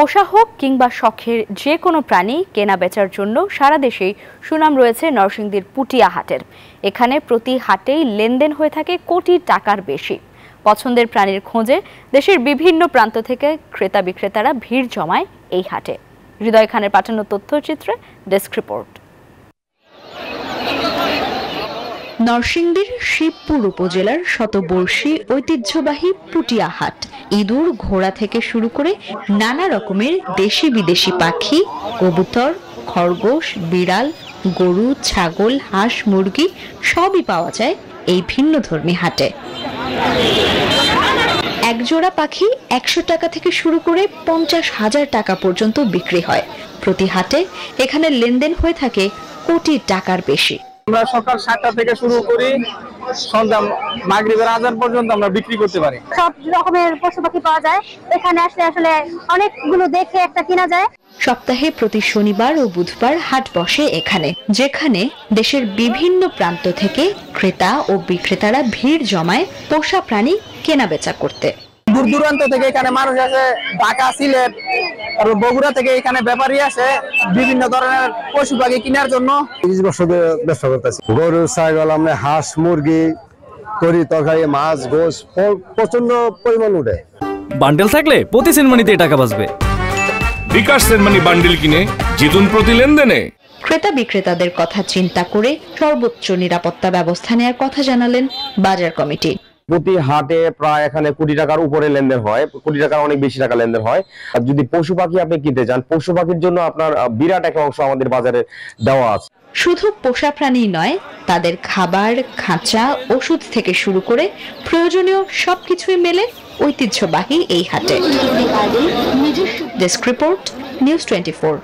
পোষা হোক কিংবা শখের যে কোনো প্রাণী কেনা বেচার জন্য সারা দেশেই সুনাম রয়েছে নরসিংদীর পুটিয়া হাটের। এখানে প্রতি হাটেই লেনদেন হয়ে থাকে কোটি টাকার বেশি। পছন্দের প্রাণীর খোঁজে দেশের বিভিন্ন প্রান্ত থেকে ক্রেতা বিক্রেতারা ভিড় জমায় এই হাটে। হৃদয় খানের পাঠানো তথ্যচিত্রে ডেস্ক রিপোর্ট। নরসিংদীর শিবপুর উপজেলার শতবর্ষী ঐতিহ্যবাহী পুটিয়া হাট ইঁদুর, ঘোড়া থেকে শুরু করে নানা রকমের দেশি বিদেশি পাখি, কবুতর, খরগোশ, বিড়াল, গরু, ছাগল, হাঁস, মুরগি সবই পাওয়া যায় এই ভিন্নধর্মী হাটে। এক জোড়া পাখি 100 টাকা থেকে শুরু করে 50,000 টাকা পর্যন্ত বিক্রি হয়। প্রতি হাটে এখানে লেনদেন হয়ে থাকে কোটি টাকার বেশি। আমরা সকাল 7টা থেকে শুরু করি, সন্ধ্যা মাগরিবের আজান পর্যন্ত আমরা বিক্রি করতে পারি। সব রকমের পশু পাখি পাওয়া যায়। এখানে আসলে অনেকগুলো দেখে একটা কিনা যায়। সপ্তাহে প্রতি শনিবার ও বুধবার হাট বসে এখানে, যেখানে দেশের বিভিন্ন প্রান্ত থেকে ক্রেতা ও বিক্রেতারা ভিড় জমায় পোষা প্রাণী কেনাবেচা করতে। দূর দূরান্ত থেকে এখানে মানুষ আসে, ঢাকা, সিলেট আর বগুড়া থেকে এখানে ব্যাপারী আসে বিভিন্ন ধরনের পশু পাখি কেনার জন্য। 30 বছর ধরে ব্যবসা করতেছি। গরু, ছাগল, আমরা হাঁস, মুরগি, তরি তরকারি, মাছ, গোশ প্রচন্ড পরিমাণ উঠে। বান্ডেল থাকলে প্রতি সেনমানিতে টাকা বাঁচবে। বিকাশ সেনমানি বান্ডেল কিনে জিতুন প্রতি লেনদেনে। ক্রেতা বিক্রেতাদের কথা চিন্তা করে সর্বোচ্চ নিরাপত্তা ব্যবস্থা নেওয়ার কথা জানালেন বাজার কমিটি। প্রতি হাটে প্রায় এখানে কোটি টাকার উপরে লেনদেন হয়, কোটি টাকার অনেক বেশি টাকা লেনদেন হয়। আর যদি পশু পাখি আপনি কিনতে চান, পশু পাখির জন্য আপনার বিরাট একটা অংশ আমাদের বাজারে দেওয়া আছে। শুধু পোষা প্রাণী নয়, তাদের খাবার, খাঁচা, ওষুধ থেকে শুরু করে প্রয়োজনীয় সবকিছুই মেলে ঐতিহ্যবাহী এই হাটে। Desk report, news 24।